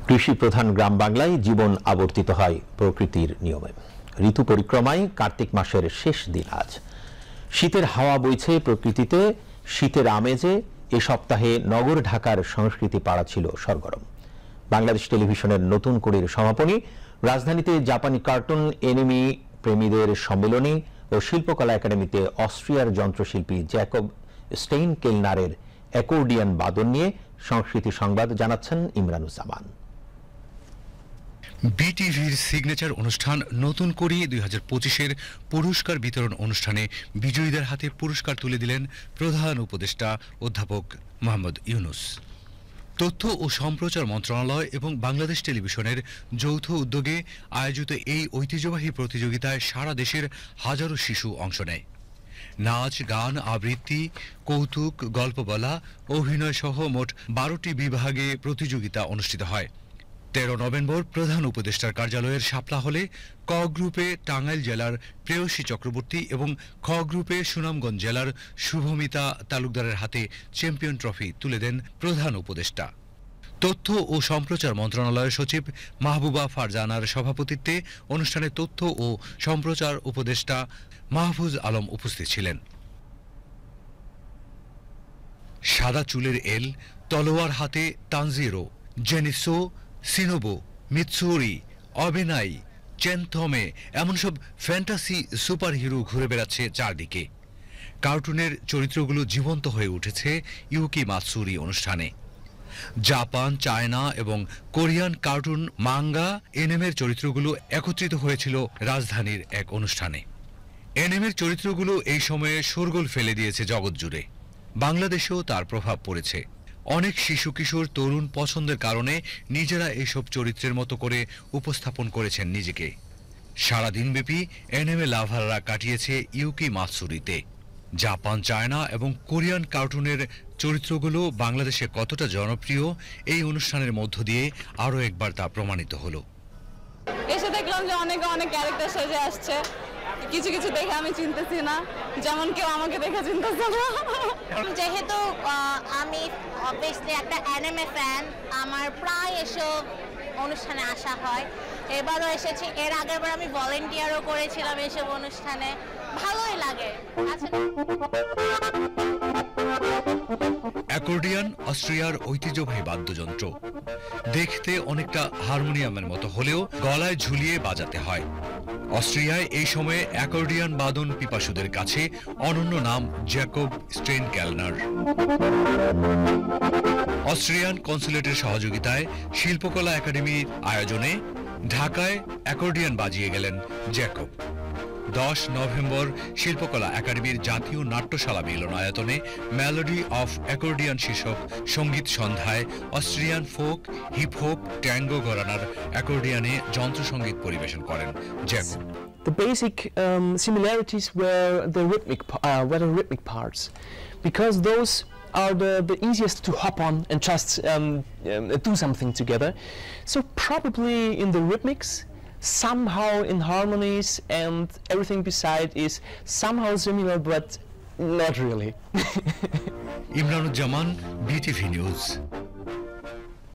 কৃষি প্রধান গ্রাম বাংলায় জীবন আবর্তিত হয় প্রকৃতির নিয়মে। ঋতু পরিক্রমায় কার্তিক মাসের শেষ দিন আজ। শীতের হাওয়া বইছে প্রকৃতিতে, শীতের আমেজে এ সপ্তাহে নগর ঢাকার সংস্কৃতি পাড়া ছিল সরগরম। বাংলাদেশ টেলিভিশনের নতুন কড়ির সমাপনী, রাজধানীতে জাপানি কার্টুন এনিমি প্রেমীদের সম্মেলনী ও শিল্পকলা একাডেমিতে অস্ট্রিয়ার যন্ত্রশিল্পী জ্যাকব স্টেইনকেলনারের অ্যাকর্ডিয়ান বাদন নিয়ে সংস্কৃতি সংবাদ জানাচ্ছেন ইমরানুজ্জামান। বিটিভির সিগনেচার অনুষ্ঠান নতুন করি 2025-এর পুরস্কার বিতরণ অনুষ্ঠানে বিজয়ীদের হাতে পুরস্কার তুলে দিলেন প্রধান উপদেষ্টা অধ্যাপক মোহাম্মদ ইউনুস। তথ্য ও সম্প্রচার মন্ত্রণালয় এবং বাংলাদেশ টেলিভিশনের যৌথ উদ্যোগে আয়োজিত এই ঐতিহ্যবাহী প্রতিযোগিতায় সারা দেশের হাজারো শিশু অংশ নেয়। নাচ, গান, আবৃত্তি, কৌতুক, গল্প বলা, অভিনয় সহ মোট 12টি বিভাগে প্রতিযোগিতা অনুষ্ঠিত হয়। 13 নভেম্বর প্রধান উপদেষ্টার কার্যালয়ের শাপলা হলে ক গ্রুপে টাঙ্গাইল জেলার প্রেয়সী চক্রবর্তী এবং খ গ্রুপে সুনামগঞ্জ জেলার শুভমিতা তালুকদারের হাতে চ্যাম্পিয়ন ট্রফি তুলে দেন প্রধান উপদেষ্টা। তথ্য ও সম্প্রচার মন্ত্রণালয়ের সচিব মাহবুবা ফারজানার সভাপতিত্বে অনুষ্ঠানে তথ্য ও সম্প্রচার উপদেষ্টা মাহফুজ আলম উপস্থিত ছিলেন। সাদা চুলের এল, তলোয়ার হাতে তানজিরো, জেনিসো, সিনোবো, মিৎসুরি, অবেনাই, চেনথমে এমন সব ফ্যান্টাসি সুপার হিরো ঘুরে বেড়াচ্ছে চারদিকে। কার্টুনের চরিত্রগুলো জীবন্ত হয়ে উঠেছে ইউকি মাতসুরি অনুষ্ঠানে। জাপান, চায়না এবং কোরিয়ান কার্টুন, মাঙ্গা, এনিমের চরিত্রগুলো একত্রিত হয়েছিল রাজধানীর এক অনুষ্ঠানে। এনিমের চরিত্রগুলো এই সময়ে শোরগোল ফেলে দিয়েছে জগৎ জুড়ে। বাংলাদেশেও তার প্রভাব পড়েছে। অনেক শিশু কিশোর তরুণ পছন্দের কারণে নিজেরা এইসব চরিত্রের মতো করে উপস্থাপন করেছেন নিজেকে। সারাদিনব্যাপী এনিমে লাভাররা কাটিয়েছে ইউকি মাতসুরিতে। জাপান, চায়না এবং কোরিয়ান কার্টুনের চরিত্রগুলো বাংলাদেশে কতটা জনপ্রিয় এই অনুষ্ঠানের মধ্য দিয়ে আরও একবার তা প্রমাণিত হলো। এসে দেখলাম যে অনেক ক্যারেক্টার সেজে আসছে। কিছু কিছু দেখে আমি চিনতেছি না, যেমন কেউ আমাকে দেখে চিনতেছে না। যেহেতু আমি অবভিয়াসলি একটা অ্যানিমে ফ্যান, আমার প্রায় এসব অনুষ্ঠানে আসা হয়। এবারও এসেছি, এর আগের বার আমি ভলেন্টিয়ারও করেছিলাম এসব অনুষ্ঠানে। ভালোই লাগে। অ্যাকর্ডিয়ান অস্ট্রিয়ার ঐতিহ্যবাহী বাদ্যযন্ত্র। দেখতে অনেকটা হারমোনিয়ামের মতো হলেও গলায় ঝুলিয়ে বাজাতে হয়। অস্ট্রিয়ায় এই সময়ে অ্যাকর্ডিয়ান বাদন পিপাসুদের কাছে অনন্য নাম জ্যাকব স্টেইনকেলনার। অস্ট্রিয়ান কনসুলেটের সহযোগিতায় শিল্পকলা একাডেমির আয়োজনে ঢাকায় অ্যাকর্ডিয়ান বাজিয়ে গেলেন জ্যাকব। 10 নভেম্বর শিল্পকলা একাডেমির জাতীয় নাট্যশালা মিলনায়তনে মেলোডি অফ অ্যাকর্ডিয়ান শীর্ষক সঙ্গীত সন্ধ্যায় অস্ট্রিয়ান ফোক, হিপহপ, ট্যাঙ্গো ঘরানার অ্যাকর্ডিয়ানে যন্ত্রসঙ্গীত পরিবেশন করেন Jacob. The basic similarities were the rhythmic parts, because those are the easiest to hop on and just do something together. So probably in the rhythmics, somehow in harmonies, and everything beside is somehow similar, but not really. Imranuzzaman, BTV news.